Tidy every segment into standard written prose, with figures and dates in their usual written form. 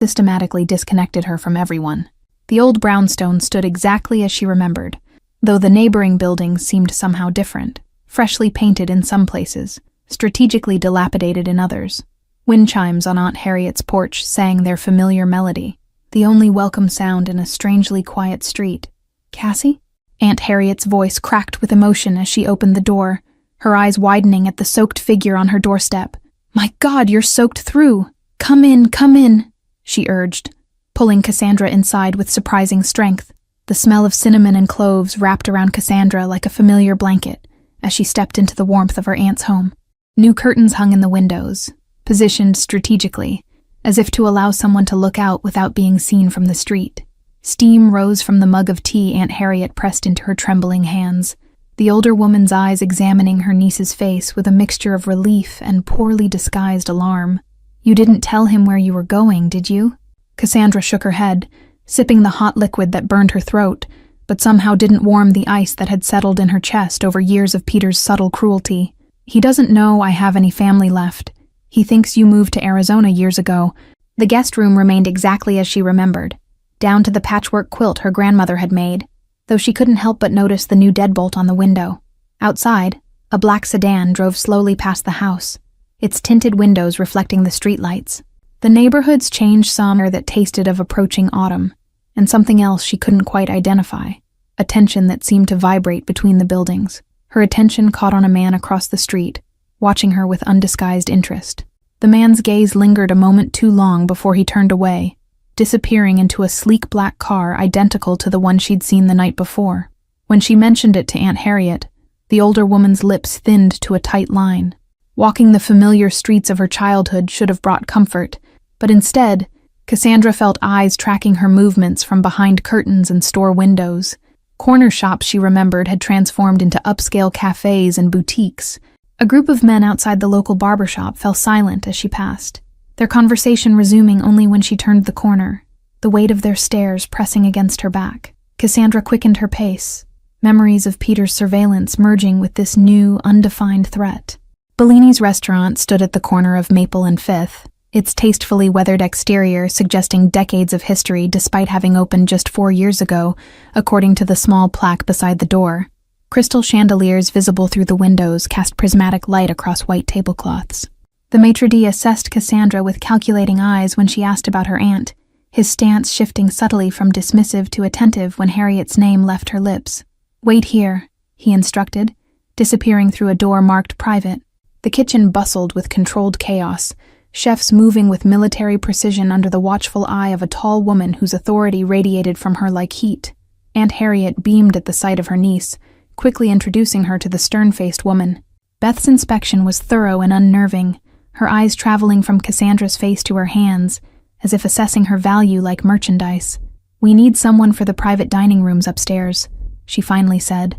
systematically disconnected her from everyone. The old brownstone stood exactly as she remembered, though the neighboring buildings seemed somehow different, freshly painted in some places, strategically dilapidated in others. Wind chimes on Aunt Harriet's porch sang their familiar melody, the only welcome sound in a strangely quiet street. "Cassie?" Aunt Harriet's voice cracked with emotion as she opened the door, her eyes widening at the soaked figure on her doorstep. "My God, you're soaked through! Come in," she urged, pulling Cassandra inside with surprising strength. The smell of cinnamon and cloves wrapped around Cassandra like a familiar blanket as she stepped into the warmth of her aunt's home. New curtains hung in the windows, positioned strategically, as if to allow someone to look out without being seen from the street. Steam rose from the mug of tea Aunt Harriet pressed into her trembling hands, the older woman's eyes examining her niece's face with a mixture of relief and poorly disguised alarm. "You didn't tell him where you were going, did you?" Cassandra shook her head, sipping the hot liquid that burned her throat, but somehow didn't warm the ice that had settled in her chest over years of Peter's subtle cruelty. "He doesn't know I have any family left. He thinks you moved to Arizona years ago." The guest room remained exactly as she remembered, down to the patchwork quilt her grandmother had made, though she couldn't help but notice the new deadbolt on the window. Outside, a black sedan drove slowly past the house, its tinted windows reflecting the streetlights. The neighborhood's changed some air that tasted of approaching autumn, and something else she couldn't quite identify, a tension that seemed to vibrate between the buildings. Her attention caught on a man across the street, watching her with undisguised interest. The man's gaze lingered a moment too long before he turned away, disappearing into a sleek black car identical to the one she'd seen the night before. When she mentioned it to Aunt Harriet, the older woman's lips thinned to a tight line. Walking the familiar streets of her childhood should have brought comfort, but instead, Cassandra felt eyes tracking her movements from behind curtains and store windows. Corner shops, she remembered, had transformed into upscale cafes and boutiques. A group of men outside the local barbershop fell silent as she passed, their conversation resuming only when she turned the corner, the weight of their stares pressing against her back. Cassandra quickened her pace, memories of Peter's surveillance merging with this new, undefined threat. Bellini's restaurant stood at the corner of Maple and Fifth, its tastefully weathered exterior suggesting decades of history despite having opened just 4 years ago, according to the small plaque beside the door. Crystal chandeliers visible through the windows cast prismatic light across white tablecloths. The maitre d' assessed Cassandra with calculating eyes when she asked about her aunt, his stance shifting subtly from dismissive to attentive when Harriet's name left her lips. "Wait here," he instructed, disappearing through a door marked private. The kitchen bustled with controlled chaos, chefs moving with military precision under the watchful eye of a tall woman whose authority radiated from her like heat. Aunt Harriet beamed at the sight of her niece, quickly introducing her to the stern-faced woman. Beth's inspection was thorough and unnerving, her eyes traveling from Cassandra's face to her hands, as if assessing her value like merchandise. "We need someone for the private dining rooms upstairs," she finally said,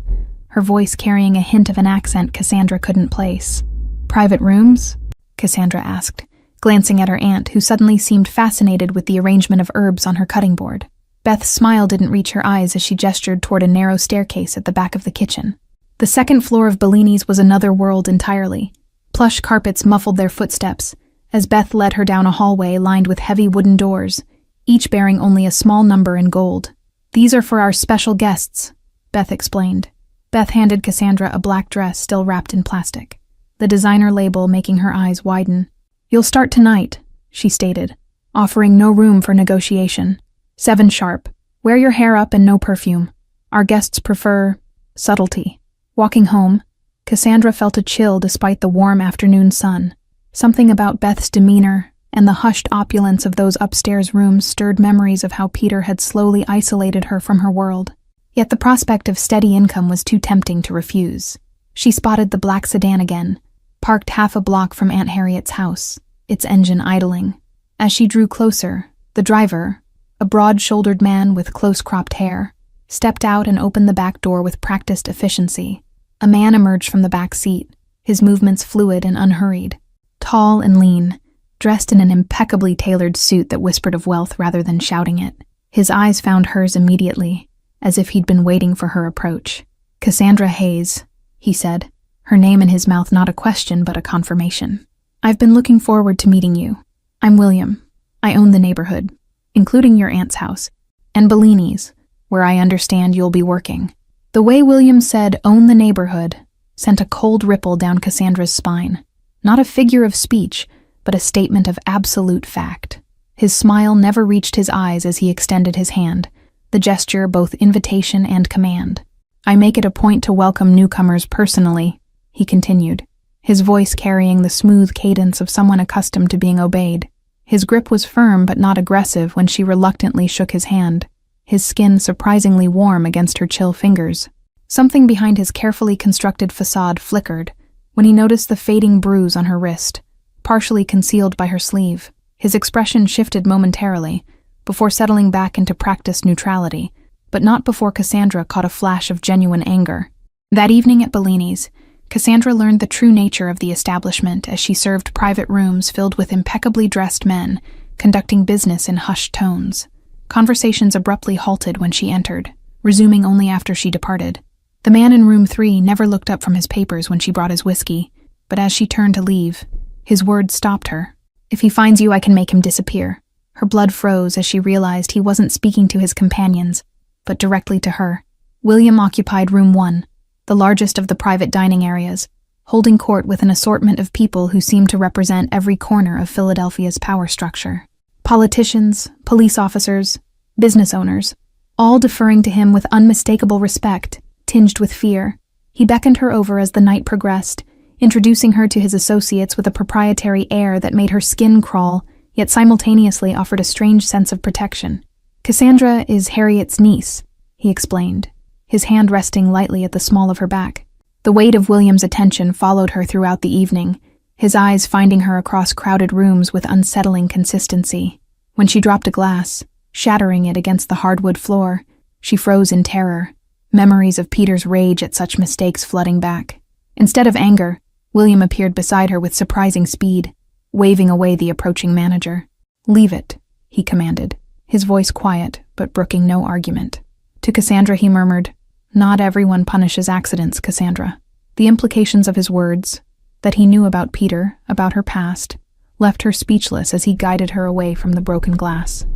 her voice carrying a hint of an accent Cassandra couldn't place. "Private rooms?" Cassandra asked, glancing at her aunt, who suddenly seemed fascinated with the arrangement of herbs on her cutting board. Beth's smile didn't reach her eyes as she gestured toward a narrow staircase at the back of the kitchen. The second floor of Bellini's was another world entirely. Plush carpets muffled their footsteps as Beth led her down a hallway lined with heavy wooden doors, each bearing only a small number in gold. "These are for our special guests," Beth explained. Beth handed Cassandra a black dress still wrapped in plastic, the designer label making her eyes widen. "You'll start tonight," she stated, offering no room for negotiation. 7 sharp. Wear your hair up and no perfume. Our guests prefer subtlety. Walking home, Cassandra felt a chill despite the warm afternoon sun. Something about Beth's demeanor and the hushed opulence of those upstairs rooms stirred memories of how Peter had slowly isolated her from her world. Yet the prospect of steady income was too tempting to refuse. She spotted the black sedan again, parked half a block from Aunt Harriet's house, its engine idling. As she drew closer, the driver, a broad-shouldered man with close-cropped hair, stepped out and opened the back door with practiced efficiency. A man emerged from the back seat, his movements fluid and unhurried. Tall and lean, dressed in an impeccably tailored suit that whispered of wealth rather than shouting it. His eyes found hers immediately, as if he'd been waiting for her approach. "Cassandra Hayes," he said, her name in his mouth not a question but a confirmation. "I've been looking forward to meeting you. I'm William. I own the neighborhood, including your aunt's house, and Bellini's, where I understand you'll be working." The way William said "own the neighborhood" sent a cold ripple down Cassandra's spine. Not a figure of speech, but a statement of absolute fact. His smile never reached his eyes as he extended his hand, the gesture both invitation and command. "I make it a point to welcome newcomers personally," he continued, his voice carrying the smooth cadence of someone accustomed to being obeyed. His grip was firm but not aggressive when she reluctantly shook his hand, his skin surprisingly warm against her chill fingers. Something behind his carefully constructed facade flickered when he noticed the fading bruise on her wrist, partially concealed by her sleeve. His expression shifted momentarily, before settling back into practiced neutrality, but not before Cassandra caught a flash of genuine anger. That evening at Bellini's, Cassandra learned the true nature of the establishment as she served private rooms filled with impeccably dressed men, conducting business in hushed tones. Conversations abruptly halted when she entered, resuming only after she departed. The man in room 3 never looked up from his papers when she brought his whiskey, but as she turned to leave, his words stopped her. "If he finds you, I can make him disappear." Her blood froze as she realized he wasn't speaking to his companions, but directly to her. William occupied room 1, the largest of the private dining areas, holding court with an assortment of people who seemed to represent every corner of Philadelphia's power structure. Politicians, police officers, business owners, all deferring to him with unmistakable respect, tinged with fear. He beckoned her over as the night progressed, introducing her to his associates with a proprietary air that made her skin crawl, yet simultaneously offered a strange sense of protection. "Cassandra is Harriet's niece," he explained, his hand resting lightly at the small of her back. The weight of William's attention followed her throughout the evening, his eyes finding her across crowded rooms with unsettling consistency. When she dropped a glass, shattering it against the hardwood floor, she froze in terror, memories of Peter's rage at such mistakes flooding back. Instead of anger, William appeared beside her with surprising speed, waving away the approaching manager. "Leave it," he commanded, his voice quiet but brooking no argument. To Cassandra he murmured, "Not everyone punishes accidents, Cassandra." The implications of his words, that he knew about Peter, about her past, left her speechless as he guided her away from the broken glass.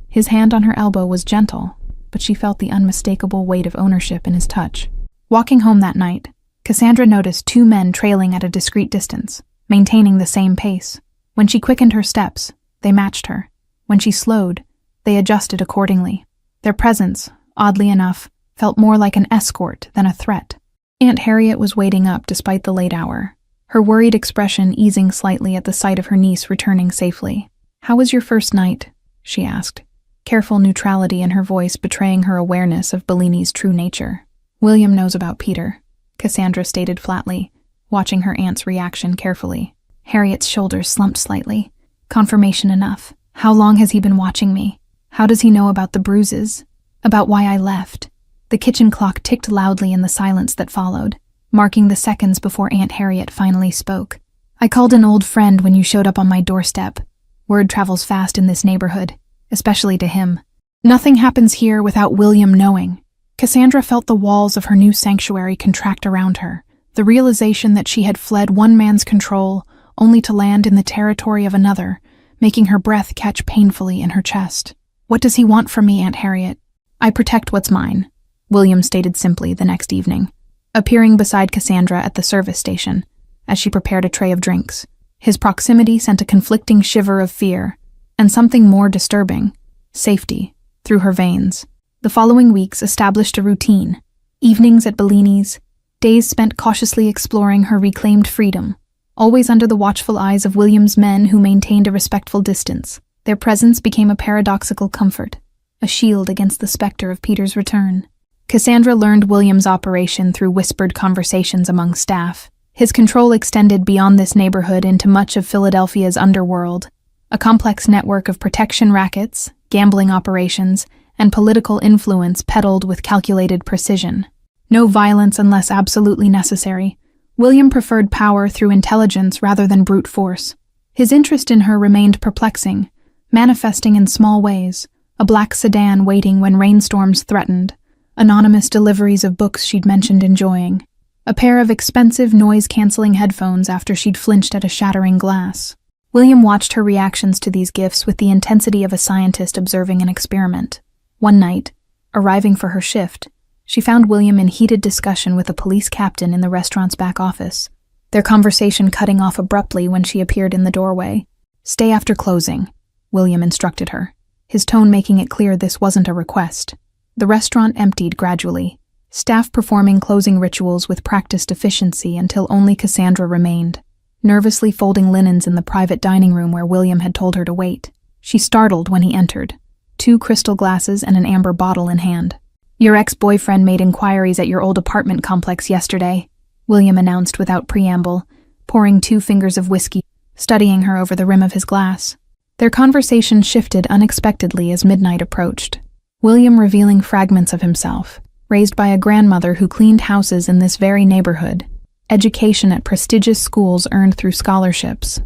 His hand on her elbow was gentle, but she felt the unmistakable weight of ownership in his touch. Walking home that night, Cassandra noticed 2 men trailing at a discreet distance, maintaining the same pace. When she quickened her steps, they matched her. When she slowed, they adjusted accordingly. Their presence, oddly enough, felt more like an escort than a threat. Aunt Harriet was waiting up despite the late hour, her worried expression easing slightly at the sight of her niece returning safely. "How was your first night?" she asked, careful neutrality in her voice betraying her awareness of Bellini's true nature. "William knows about Peter," Cassandra stated flatly, watching her aunt's reaction carefully. Harriet's shoulders slumped slightly. "Confirmation enough. How long has he been watching me? How does he know about the bruises? About why I left?" The kitchen clock ticked loudly in the silence that followed, marking the seconds before Aunt Harriet finally spoke. "I called an old friend when you showed up on my doorstep. Word travels fast in this neighborhood, especially to him. Nothing happens here without William knowing." Cassandra felt the walls of her new sanctuary contract around her, the realization that she had fled one man's control only to land in the territory of another, making her breath catch painfully in her chest. "What does he want from me, Aunt Harriet?" "I protect what's mine," William stated simply the next evening, appearing beside Cassandra at the service station as she prepared a tray of drinks. His proximity sent a conflicting shiver of fear, and something more disturbing, safety, through her veins. The following weeks established a routine: evenings at Bellini's, days spent cautiously exploring her reclaimed freedom, always under the watchful eyes of William's men who maintained a respectful distance. Their presence became a paradoxical comfort, a shield against the specter of Peter's return. Cassandra learned William's operation through whispered conversations among staff. His control extended beyond this neighborhood into much of Philadelphia's underworld, a complex network of protection rackets, gambling operations, and political influence peddled with calculated precision. No violence unless absolutely necessary. William preferred power through intelligence rather than brute force. His interest in her remained perplexing, manifesting in small ways: a black sedan waiting when rainstorms threatened, anonymous deliveries of books she'd mentioned enjoying, a pair of expensive noise-canceling headphones after she'd flinched at a shattering glass. William watched her reactions to these gifts with the intensity of a scientist observing an experiment. One night, arriving for her shift, she found William in heated discussion with a police captain in the restaurant's back office, their conversation cutting off abruptly when she appeared in the doorway. "Stay after closing," William instructed her, his tone making it clear this wasn't a request. The restaurant emptied gradually, staff performing closing rituals with practiced efficiency until only Cassandra remained, nervously folding linens in the private dining room where William had told her to wait. She startled when he entered, 2 crystal glasses and an amber bottle in hand. "Your ex-boyfriend made inquiries at your old apartment complex yesterday," William announced without preamble, pouring 2 fingers of whiskey, studying her over the rim of his glass. Their conversation shifted unexpectedly as midnight approached, William revealing fragments of himself, raised by a grandmother who cleaned houses in this very neighborhood, education at prestigious schools earned through scholarships,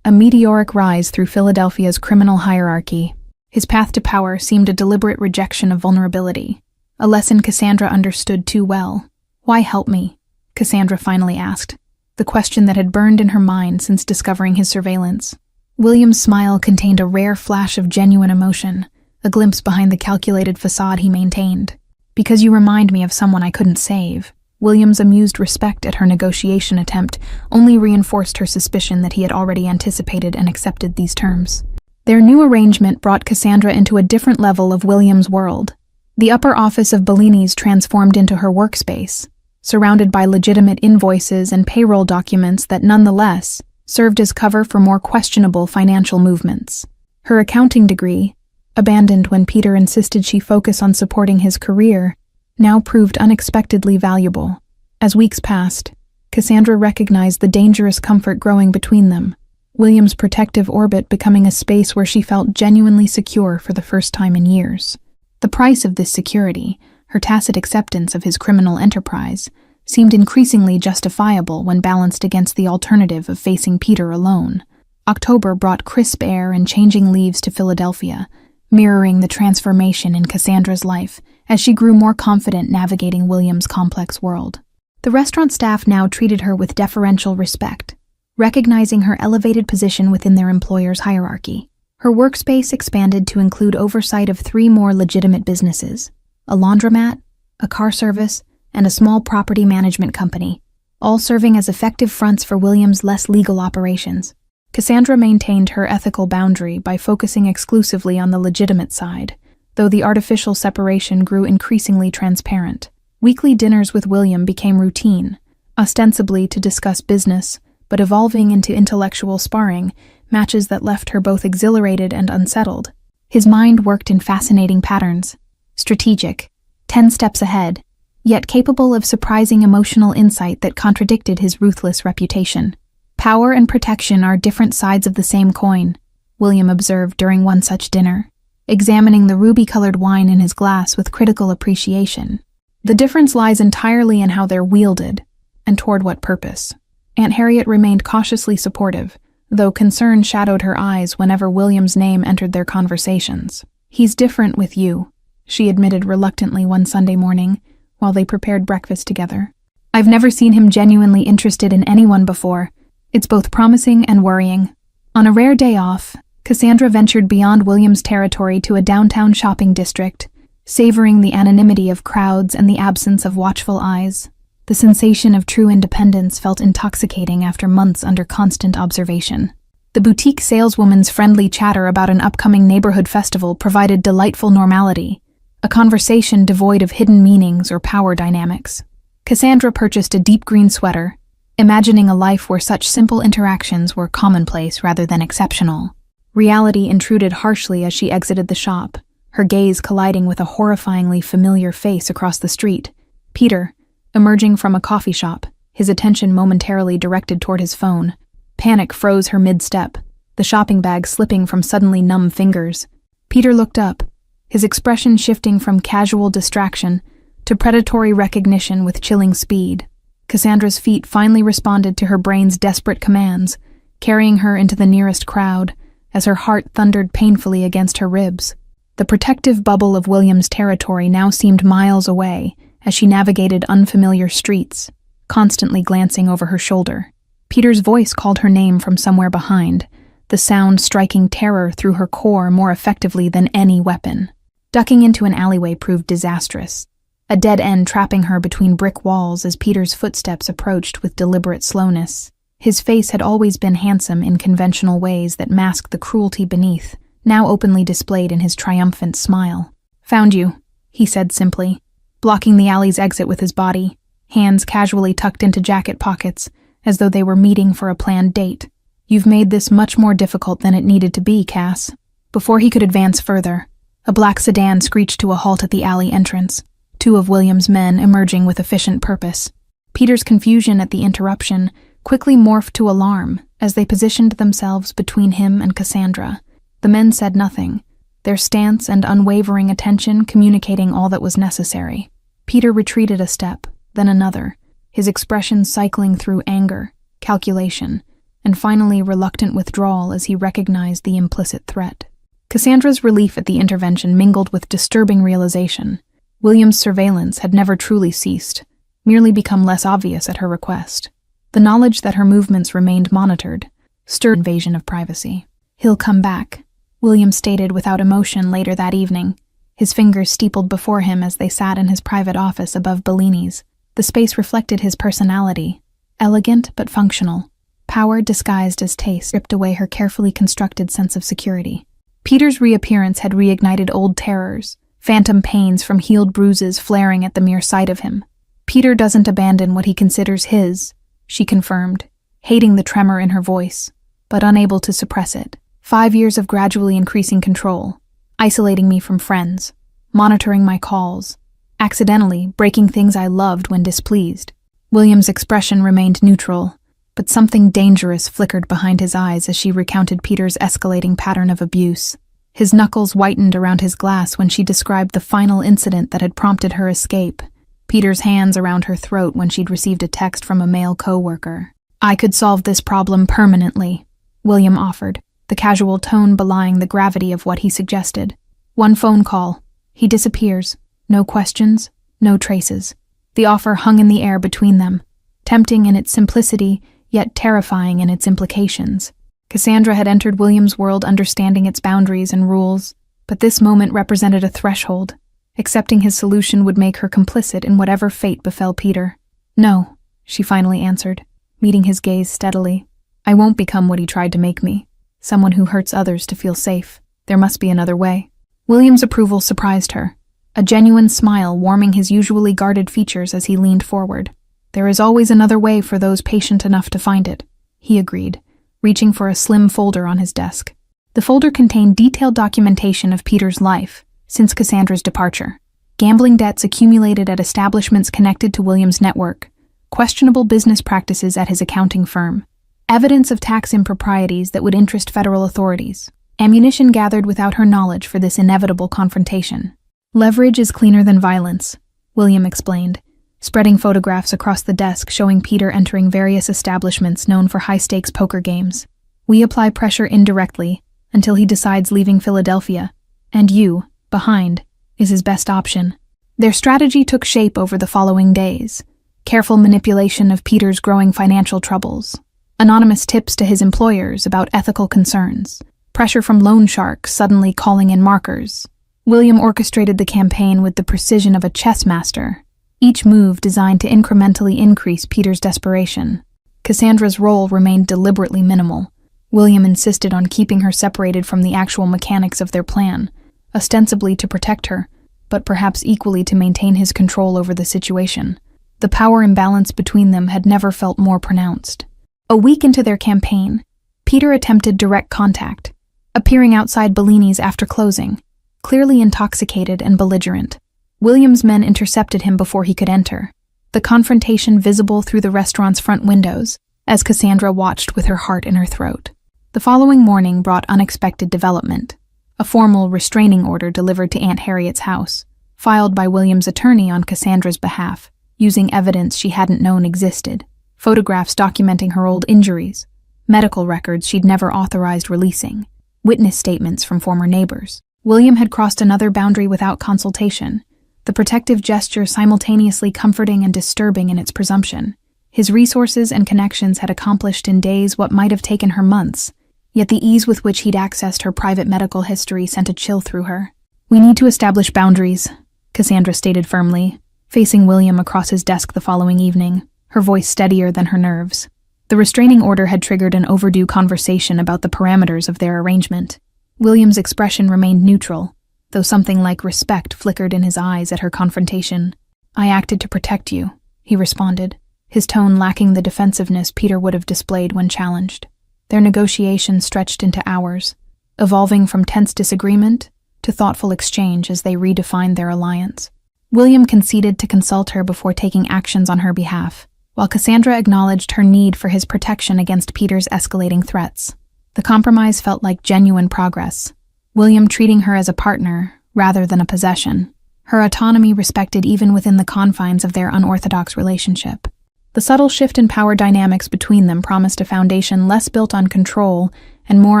a meteoric rise through Philadelphia's criminal hierarchy. His path to power seemed a deliberate rejection of vulnerability, a lesson Cassandra understood too well. "Why help me?" Cassandra finally asked, the question that had burned in her mind since discovering his surveillance. William's smile contained a rare flash of genuine emotion, a glimpse behind the calculated facade he maintained. "Because you remind me of someone I couldn't save." William's amused respect at her negotiation attempt only reinforced her suspicion that he had already anticipated and accepted these terms. Their new arrangement brought Cassandra into a different level of William's world. The upper office of Bellini's transformed into her workspace, surrounded by legitimate invoices and payroll documents that nonetheless served as cover for more questionable financial movements. Her accounting degree, abandoned when Peter insisted she focus on supporting his career, now proved unexpectedly valuable. As weeks passed, Cassandra recognized the dangerous comfort growing between them, William's protective orbit becoming a space where she felt genuinely secure for the first time in years. The price of this security, her tacit acceptance of his criminal enterprise, seemed increasingly justifiable when balanced against the alternative of facing Peter alone. October brought crisp air and changing leaves to Philadelphia, mirroring the transformation in Cassandra's life as she grew more confident navigating William's complex world. The restaurant staff now treated her with deferential respect, recognizing her elevated position within their employer's hierarchy. Her workspace expanded to include oversight of 3 more legitimate businesses: a laundromat, a car service, and a small property management company, all serving as effective fronts for William's less legal operations. Cassandra maintained her ethical boundary by focusing exclusively on the legitimate side, though the artificial separation grew increasingly transparent. Weekly dinners with William became routine, ostensibly to discuss business, but evolving into intellectual sparring, matches that left her both exhilarated and unsettled. His mind worked in fascinating patterns, strategic, 10 steps ahead, yet capable of surprising emotional insight that contradicted his ruthless reputation. "Power and protection are different sides of the same coin," William observed during one such dinner, examining the ruby-colored wine in his glass with critical appreciation. "The difference lies entirely in how they're wielded, and toward what purpose." Aunt Harriet remained cautiously supportive, though concern shadowed her eyes whenever William's name entered their conversations. "He's different with you," she admitted reluctantly one Sunday morning, while they prepared breakfast together. "I've never seen him genuinely interested in anyone before. It's both promising and worrying." On a rare day off, Cassandra ventured beyond William's territory to a downtown shopping district, savoring the anonymity of crowds and the absence of watchful eyes. The sensation of true independence felt intoxicating after months under constant observation. The boutique saleswoman's friendly chatter about an upcoming neighborhood festival provided delightful normality, a conversation devoid of hidden meanings or power dynamics. Cassandra purchased a deep green sweater, imagining a life where such simple interactions were commonplace rather than exceptional. Reality intruded harshly as she exited the shop, her gaze colliding with a horrifyingly familiar face across the street. Peter, emerging from a coffee shop, his attention momentarily directed toward his phone. Panic froze her mid-step, the shopping bag slipping from suddenly numb fingers. Peter looked up, his expression shifting from casual distraction to predatory recognition with chilling speed. Cassandra's feet finally responded to her brain's desperate commands, carrying her into the nearest crowd, as her heart thundered painfully against her ribs. The protective bubble of William's territory now seemed miles away as she navigated unfamiliar streets, constantly glancing over her shoulder. Peter's voice called her name from somewhere behind, the sound striking terror through her core more effectively than any weapon. Ducking into an alleyway proved disastrous, a dead end trapping her between brick walls as Peter's footsteps approached with deliberate slowness. His face had always been handsome in conventional ways that masked the cruelty beneath, now openly displayed in his triumphant smile. "Found you," he said simply, blocking the alley's exit with his body, hands casually tucked into jacket pockets, as though they were meeting for a planned date. "You've made this much more difficult than it needed to be, Cass." Before he could advance further, a black sedan screeched to a halt at the alley entrance, two of William's men emerging with efficient purpose. Peter's confusion at the interruption quickly morphed to alarm as they positioned themselves between him and Cassandra. The men said nothing, their stance and unwavering attention communicating all that was necessary. Peter retreated a step, then another, his expression cycling through anger, calculation, and finally reluctant withdrawal as he recognized the implicit threat. Cassandra's relief at the intervention mingled with disturbing realization. William's surveillance had never truly ceased, merely become less obvious at her request. The knowledge that her movements remained monitored stirred invasion of privacy. "He'll come back," William stated without emotion later that evening, his fingers steepled before him as they sat in his private office above Bellini's. The space reflected his personality, elegant but functional. Power disguised as taste stripped away her carefully constructed sense of security. Peter's reappearance had reignited old terrors, phantom pains from healed bruises flaring at the mere sight of him. "Peter doesn't abandon what he considers his," she confirmed, hating the tremor in her voice, but unable to suppress it. 5 years of gradually increasing control, isolating me from friends, monitoring my calls, accidentally breaking things I loved when displeased. William's expression remained neutral, but something dangerous flickered behind his eyes as she recounted Peter's escalating pattern of abuse. His knuckles whitened around his glass when she described the final incident that had prompted her escape. Peter's hands around her throat when she'd received a text from a male co-worker. "I could solve this problem permanently," William offered, the casual tone belying the gravity of what he suggested. "One phone call. He disappears. No questions, no traces." The offer hung in the air between them, tempting in its simplicity, yet terrifying in its implications. Cassandra had entered William's world understanding its boundaries and rules, but this moment represented a threshold. Accepting his solution would make her complicit in whatever fate befell Peter. "No," she finally answered, meeting his gaze steadily. "I won't become what he tried to make me, someone who hurts others to feel safe. There must be another way." William's approval surprised her, a genuine smile warming his usually guarded features as he leaned forward. "There is always another way for those patient enough to find it," he agreed, reaching for a slim folder on his desk. The folder contained detailed documentation of Peter's life since Cassandra's departure. Gambling debts accumulated at establishments connected to William's network, questionable business practices at his accounting firm, evidence of tax improprieties that would interest federal authorities, ammunition gathered without her knowledge for this inevitable confrontation. "Leverage is cleaner than violence," William explained, spreading photographs across the desk showing Peter entering various establishments known for high-stakes poker games. "We apply pressure indirectly until he decides leaving Philadelphia, and you, behind, is his best option." Their strategy took shape over the following days. Careful manipulation of Peter's growing financial troubles, anonymous tips to his employers about ethical concerns, pressure from loan sharks suddenly calling in markers. William orchestrated the campaign with the precision of a chess master, each move designed to incrementally increase Peter's desperation. Cassandra's role remained deliberately minimal. William insisted on keeping her separated from the actual mechanics of their plan, ostensibly to protect her, but perhaps equally to maintain his control over the situation. The power imbalance between them had never felt more pronounced. A week into their campaign, Peter attempted direct contact, appearing outside Bellini's after closing, clearly intoxicated and belligerent. William's men intercepted him before he could enter, the confrontation visible through the restaurant's front windows as Cassandra watched with her heart in her throat. The following morning brought unexpected development. A formal restraining order delivered to Aunt Harriet's house, filed by William's attorney on Cassandra's behalf, using evidence she hadn't known existed, photographs documenting her old injuries, medical records she'd never authorized releasing, witness statements from former neighbors. William had crossed another boundary without consultation, the protective gesture simultaneously comforting and disturbing in its presumption. His resources and connections had accomplished in days what might have taken her months, yet the ease with which he'd accessed her private medical history sent a chill through her. "We need to establish boundaries," Cassandra stated firmly, facing William across his desk the following evening, her voice steadier than her nerves. The restraining order had triggered an overdue conversation about the parameters of their arrangement. William's expression remained neutral, though something like respect flickered in his eyes at her confrontation. "I acted to protect you," he responded, his tone lacking the defensiveness Peter would have displayed when challenged. Their negotiation stretched into hours, evolving from tense disagreement to thoughtful exchange as they redefined their alliance. William conceded to consult her before taking actions on her behalf, while Cassandra acknowledged her need for his protection against Peter's escalating threats. The compromise felt like genuine progress, William treating her as a partner rather than a possession, her autonomy respected even within the confines of their unorthodox relationship. The subtle shift in power dynamics between them promised a foundation less built on control and more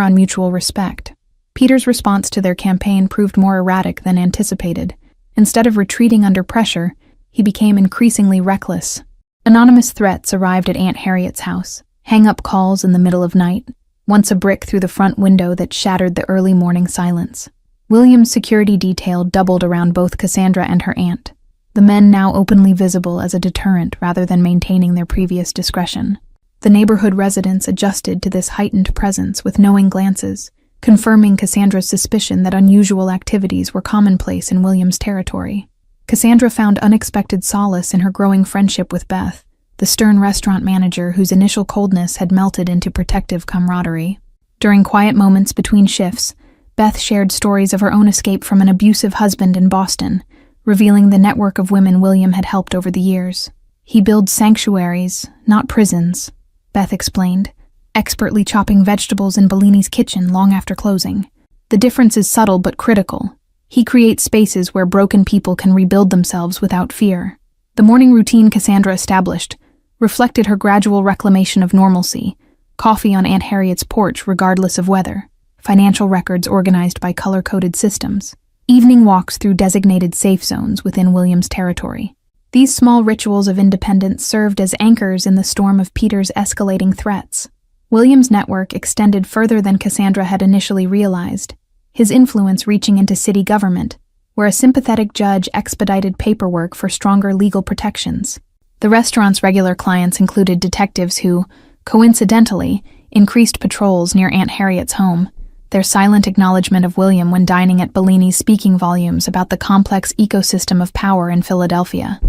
on mutual respect. Peter's response to their campaign proved more erratic than anticipated. Instead of retreating under pressure, he became increasingly reckless. Anonymous threats arrived at Aunt Harriet's house, hang-up calls in the middle of night, once a brick through the front window that shattered the early morning silence. William's security detail doubled around both Cassandra and her aunt, the men now openly visible as a deterrent rather than maintaining their previous discretion. The neighborhood residents adjusted to this heightened presence with knowing glances, confirming Cassandra's suspicion that unusual activities were commonplace in William's territory. Cassandra found unexpected solace in her growing friendship with Beth, the stern restaurant manager whose initial coldness had melted into protective camaraderie. During quiet moments between shifts, Beth shared stories of her own escape from an abusive husband in Boston, revealing the network of women William had helped over the years. "He builds sanctuaries, not prisons," Beth explained, expertly chopping vegetables in Bellini's kitchen long after closing. "The difference is subtle but critical. He creates spaces where broken people can rebuild themselves without fear." The morning routine Cassandra established reflected her gradual reclamation of normalcy: coffee on Aunt Harriet's porch regardless of weather, financial records organized by color-coded systems, evening walks through designated safe zones within William's territory. These small rituals of independence served as anchors in the storm of Peter's escalating threats. William's network extended further than Cassandra had initially realized, his influence reaching into city government, where a sympathetic judge expedited paperwork for stronger legal protections. The restaurant's regular clients included detectives who, coincidentally, increased patrols near Aunt Harriet's home, their silent acknowledgement of William when dining at Bellini's speaking volumes about the complex ecosystem of power in Philadelphia.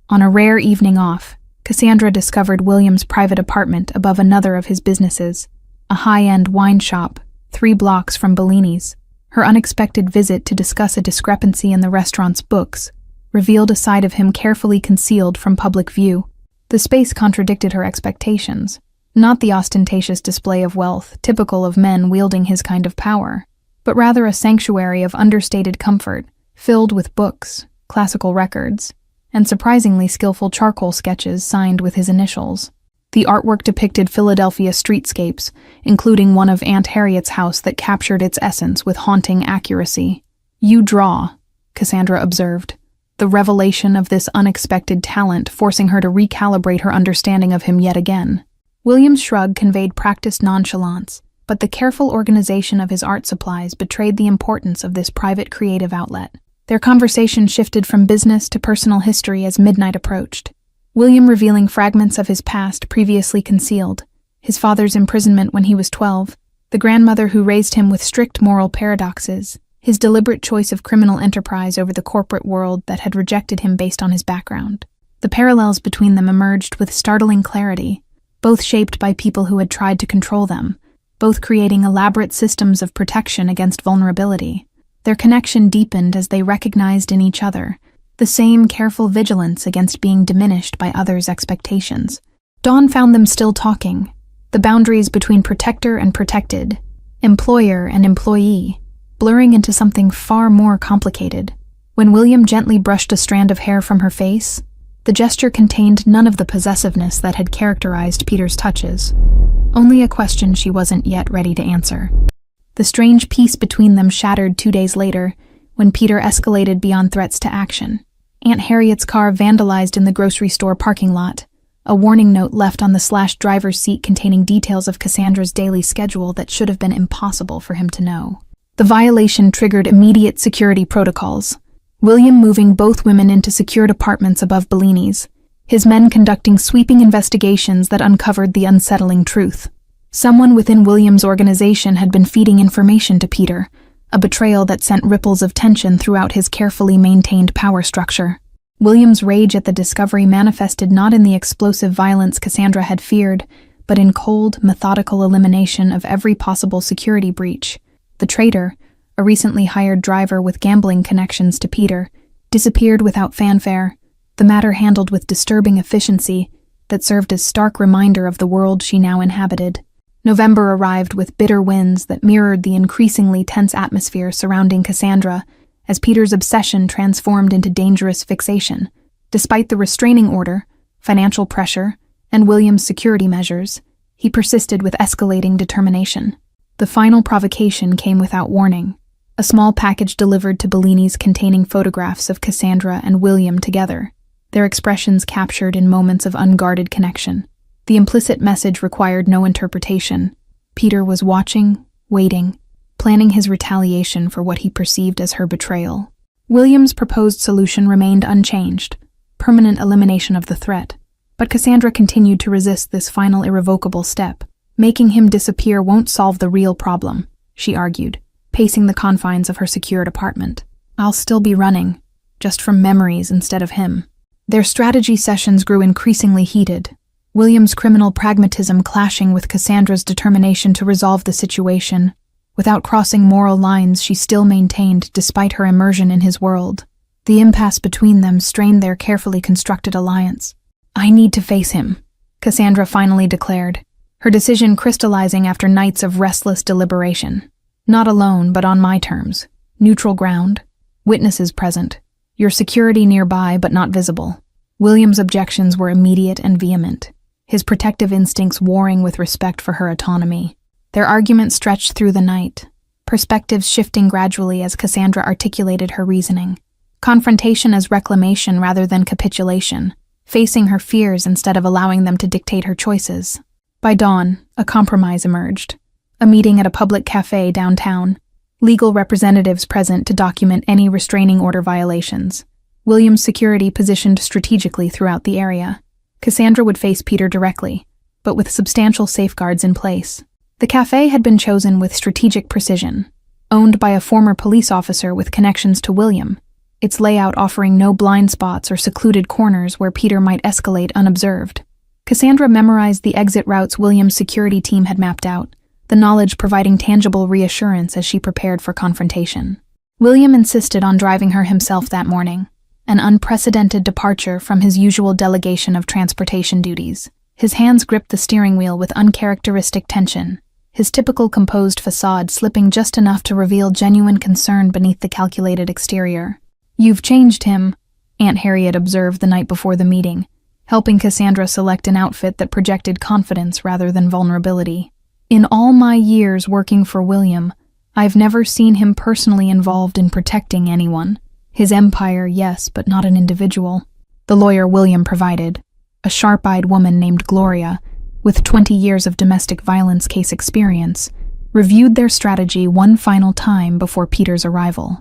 On a rare evening off, Cassandra discovered William's private apartment above another of his businesses, a high-end wine shop 3 blocks from Bellini's. Her unexpected visit to discuss a discrepancy in the restaurant's books revealed a side of him carefully concealed from public view. The space contradicted her expectations. Not the ostentatious display of wealth typical of men wielding his kind of power, but rather a sanctuary of understated comfort, filled with books, classical records, and surprisingly skillful charcoal sketches signed with his initials. The artwork depicted Philadelphia streetscapes, including one of Aunt Harriet's house that captured its essence with haunting accuracy. "You draw," Cassandra observed, the revelation of this unexpected talent forcing her to recalibrate her understanding of him yet again. William's shrug conveyed practiced nonchalance, but the careful organization of his art supplies betrayed the importance of this private creative outlet. Their conversation shifted from business to personal history as midnight approached, William revealing fragments of his past previously concealed: his father's imprisonment when he was 12, the grandmother who raised him with strict moral paradoxes, his deliberate choice of criminal enterprise over the corporate world that had rejected him based on his background. The parallels between them emerged with startling clarity, both shaped by people who had tried to control them, both creating elaborate systems of protection against vulnerability. Their connection deepened as they recognized in each other the same careful vigilance against being diminished by others' expectations. Dawn found them still talking, the boundaries between protector and protected, employer and employee, blurring into something far more complicated. When William gently brushed a strand of hair from her face, the gesture contained none of the possessiveness that had characterized Peter's touches, only a question she wasn't yet ready to answer. The strange peace between them shattered 2 days later, when Peter escalated beyond threats to action. Aunt Harriet's car vandalized in the grocery store parking lot, a warning note left on the driver's seat containing details of Cassandra's daily schedule that should have been impossible for him to know. The violation triggered immediate security protocols, William moving both women into secured apartments above Bellini's, his men conducting sweeping investigations that uncovered the unsettling truth. Someone within William's organization had been feeding information to Peter, a betrayal that sent ripples of tension throughout his carefully maintained power structure. William's rage at the discovery manifested not in the explosive violence Cassandra had feared, but in cold, methodical elimination of every possible security breach. The traitor, a recently hired driver with gambling connections to Peter, disappeared without fanfare, the matter handled with disturbing efficiency that served as stark reminder of the world she now inhabited. November arrived with bitter winds that mirrored the increasingly tense atmosphere surrounding Cassandra as Peter's obsession transformed into dangerous fixation. Despite the restraining order, financial pressure, and William's security measures, he persisted with escalating determination. The final provocation came without warning. A small package delivered to Bellini's containing photographs of Cassandra and William together, their expressions captured in moments of unguarded connection. The implicit message required no interpretation. Peter was watching, waiting, planning his retaliation for what he perceived as her betrayal. William's proposed solution remained unchanged, permanent elimination of the threat, but Cassandra continued to resist this final irrevocable step. Making him disappear won't solve the real problem, she argued, pacing the confines of her secured apartment. I'll still be running, just from memories instead of him. Their strategy sessions grew increasingly heated, William's criminal pragmatism clashing with Cassandra's determination to resolve the situation. Without crossing moral lines she still maintained despite her immersion in his world. The impasse between them strained their carefully constructed alliance. I need to face him, Cassandra finally declared, her decision crystallizing after nights of restless deliberation. Not alone, but on my terms. Neutral ground. Witnesses present. Your security nearby, but not visible. William's objections were immediate and vehement, his protective instincts warring with respect for her autonomy. Their argument stretched through the night, perspectives shifting gradually as Cassandra articulated her reasoning. Confrontation as reclamation rather than capitulation, facing her fears instead of allowing them to dictate her choices. By dawn, a compromise emerged. A meeting at a public cafe downtown, legal representatives present to document any restraining order violations. William's security positioned strategically throughout the area. Cassandra would face Peter directly, but with substantial safeguards in place. The cafe had been chosen with strategic precision, owned by a former police officer with connections to William, its layout offering no blind spots or secluded corners where Peter might escalate unobserved. Cassandra memorized the exit routes William's security team had mapped out, the knowledge providing tangible reassurance as she prepared for confrontation. William insisted on driving her himself that morning, an unprecedented departure from his usual delegation of transportation duties. His hands gripped the steering wheel with uncharacteristic tension, his typical composed facade slipping just enough to reveal genuine concern beneath the calculated exterior. You've changed him, Aunt Harriet observed the night before the meeting, helping Cassandra select an outfit that projected confidence rather than vulnerability. In all my years working for William, I've never seen him personally involved in protecting anyone. His empire, yes, but not an individual. The lawyer William provided, a sharp-eyed woman named Gloria, with 20 years of domestic violence case experience, reviewed their strategy one final time before Peter's arrival.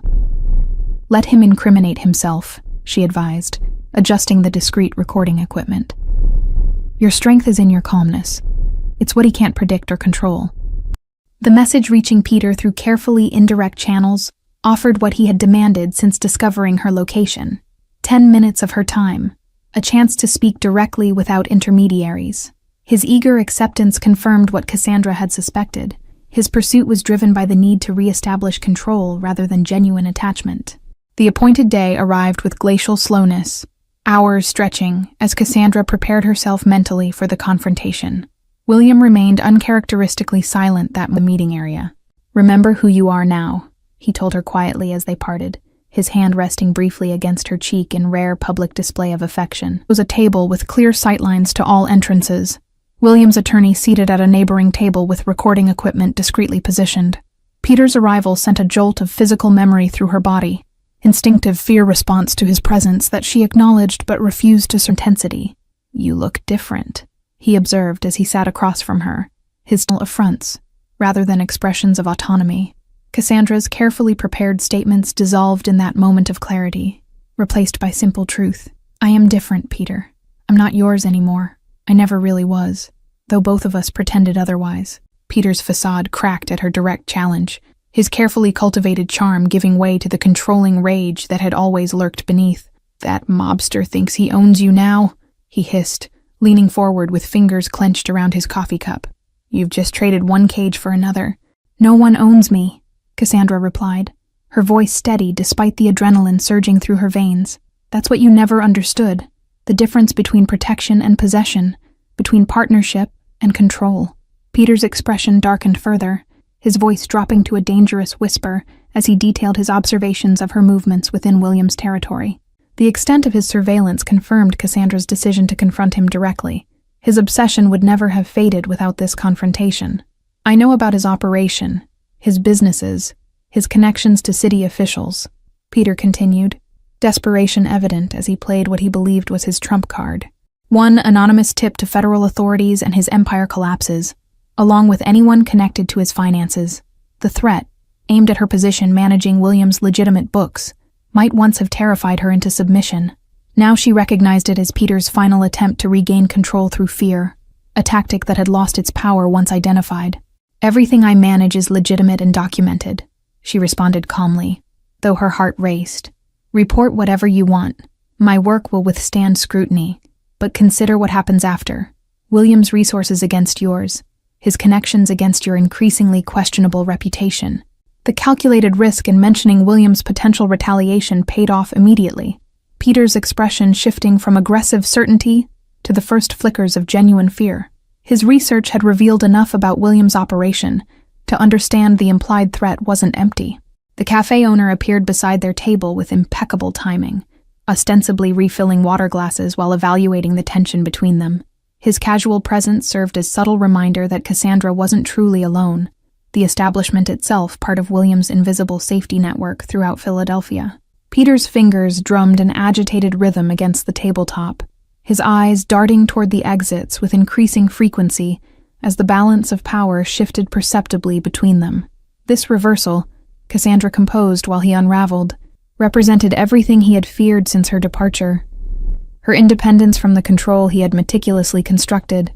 Let him incriminate himself, she advised, adjusting the discreet recording equipment. Your strength is in your calmness. It's what he can't predict or control. The message reaching Peter through carefully indirect channels offered what he had demanded since discovering her location. 10 minutes of her time, a chance to speak directly without intermediaries. His eager acceptance confirmed what Cassandra had suspected. His pursuit was driven by the need to re-establish control rather than genuine attachment. The appointed day arrived with glacial slowness, hours stretching as Cassandra prepared herself mentally for the confrontation. William remained uncharacteristically silent at the meeting area. Remember who you are now, he told her quietly as they parted, his hand resting briefly against her cheek in rare public display of affection. It was a table with clear sightlines to all entrances. William's attorney seated at a neighboring table with recording equipment discreetly positioned. Peter's arrival sent a jolt of physical memory through her body, instinctive fear response to his presence that she acknowledged but refused to intensity. "You look different," he observed as he sat across from her, his tone affronts, rather than expressions of autonomy. Cassandra's carefully prepared statements dissolved in that moment of clarity, replaced by simple truth. "I am different, Peter. I'm not yours anymore. I never really was, though both of us pretended otherwise." Peter's facade cracked at her direct challenge, his carefully cultivated charm giving way to the controlling rage that had always lurked beneath. "That mobster thinks he owns you now," he hissed, leaning forward with fingers clenched around his coffee cup. "You've just traded one cage for another." "No one owns me," Cassandra replied, her voice steady despite the adrenaline surging through her veins. "That's what you never understood, the difference between protection and possession, between partnership and control." Peter's expression darkened further, his voice dropping to a dangerous whisper as he detailed his observations of her movements within William's territory. The extent of his surveillance confirmed Cassandra's decision to confront him directly. His obsession would never have faded without this confrontation. "I know about his operation, his businesses, his connections to city officials," Peter continued, desperation evident as he played what he believed was his trump card. "One anonymous tip to federal authorities and his empire collapses, along with anyone connected to his finances. The threat, aimed at her position managing William's legitimate books, might once have terrified her into submission. Now she recognized it as Peter's final attempt to regain control through fear, a tactic that had lost its power once identified. "Everything I manage is legitimate and documented," she responded calmly, though her heart raced. "Report whatever you want. My work will withstand scrutiny, but consider what happens after. William's resources against yours, his connections against your increasingly questionable reputation." The calculated risk in mentioning William's potential retaliation paid off immediately, Peter's expression shifting from aggressive certainty to the first flickers of genuine fear. His research had revealed enough about William's operation to understand the implied threat wasn't empty. The cafe owner appeared beside their table with impeccable timing, ostensibly refilling water glasses while evaluating the tension between them. His casual presence served as subtle reminder that Cassandra wasn't truly alone, the establishment itself part of William's invisible safety network throughout Philadelphia. Peter's fingers drummed an agitated rhythm against the tabletop, his eyes darting toward the exits with increasing frequency as the balance of power shifted perceptibly between them. This reversal, Cassandra composed while he unraveled, represented everything he had feared since her departure, her independence from the control he had meticulously constructed.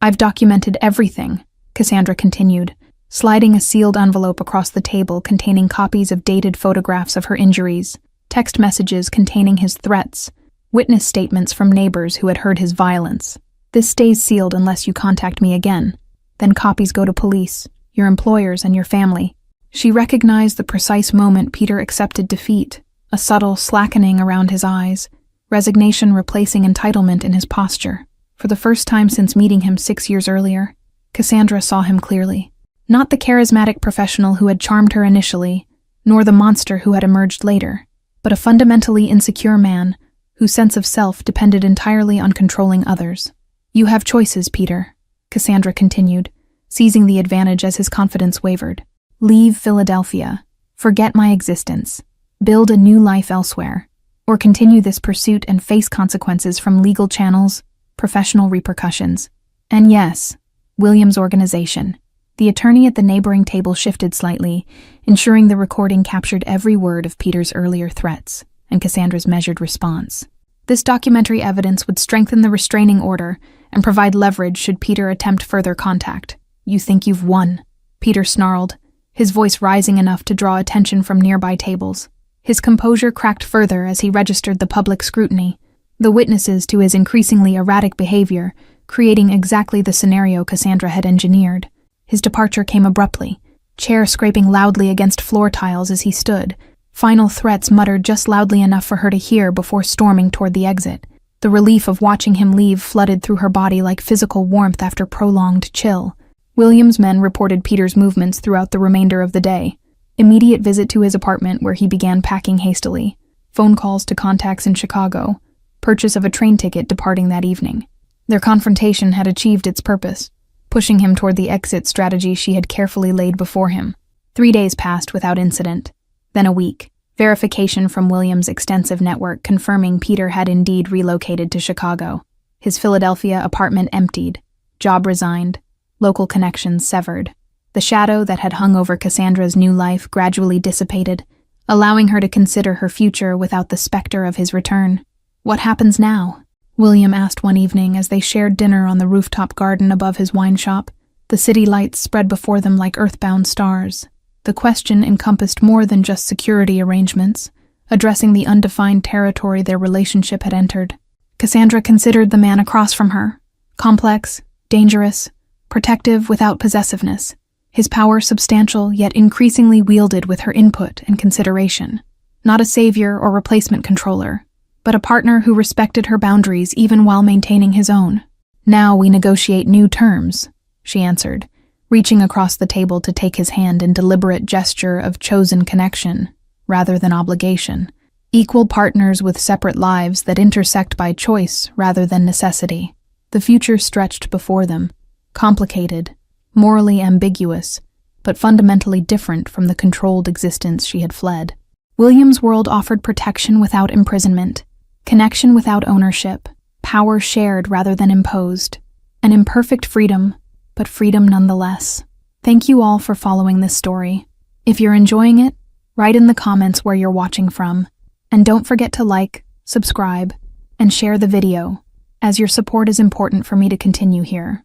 "I've documented everything," Cassandra continued, sliding a sealed envelope across the table containing copies of dated photographs of her injuries, text messages containing his threats, witness statements from neighbors who had heard his violence. "This stays sealed unless you contact me again. Then copies go to police, your employers, and your family." She recognized the precise moment Peter accepted defeat, a subtle slackening around his eyes, resignation replacing entitlement in his posture. For the first time since meeting him 6 years earlier, Cassandra saw him clearly. Not the charismatic professional who had charmed her initially, nor the monster who had emerged later, but a fundamentally insecure man whose sense of self depended entirely on controlling others. "You have choices, Peter," Cassandra continued, seizing the advantage as his confidence wavered. "Leave Philadelphia, forget my existence, build a new life elsewhere, or continue this pursuit and face consequences from legal channels, professional repercussions, and yes, William's organization." The attorney at the neighboring table shifted slightly, ensuring the recording captured every word of Peter's earlier threats and Cassandra's measured response. This documentary evidence would strengthen the restraining order and provide leverage should Peter attempt further contact. "You think you've won," Peter snarled, his voice rising enough to draw attention from nearby tables. His composure cracked further as he registered the public scrutiny, the witnesses to his increasingly erratic behavior, creating exactly the scenario Cassandra had engineered. His departure came abruptly, chair scraping loudly against floor tiles as he stood, final threats muttered just loudly enough for her to hear before storming toward the exit. The relief of watching him leave flooded through her body like physical warmth after prolonged chill. William's men reported Peter's movements throughout the remainder of the day. Immediate visit to his apartment where he began packing hastily, phone calls to contacts in Chicago, purchase of a train ticket departing that evening. Their confrontation had achieved its purpose, pushing him toward the exit strategy she had carefully laid before him. 3 days passed without incident, then a week. Verification from William's extensive network confirming Peter had indeed relocated to Chicago. His Philadelphia apartment emptied, job resigned, local connections severed. The shadow that had hung over Cassandra's new life gradually dissipated, allowing her to consider her future without the specter of his return. "What happens now?" William asked one evening as they shared dinner on the rooftop garden above his wine shop. The city lights spread before them like earthbound stars. The question encompassed more than just security arrangements, addressing the undefined territory their relationship had entered. Cassandra considered the man across from her, complex, dangerous, protective without possessiveness, his power substantial yet increasingly wielded with her input and consideration. Not a savior or replacement controller, but a partner who respected her boundaries even while maintaining his own. "Now we negotiate new terms," she answered, reaching across the table to take his hand in deliberate gesture of chosen connection, rather than obligation. Equal partners with separate lives that intersect by choice rather than necessity. The future stretched before them, complicated, morally ambiguous, but fundamentally different from the controlled existence she had fled. William's world offered protection without imprisonment, connection without ownership, power shared rather than imposed, an imperfect freedom, but freedom nonetheless. Thank you all for following this story. If you're enjoying it, write in the comments where you're watching from, and don't forget to like, subscribe, and share the video, as your support is important for me to continue here.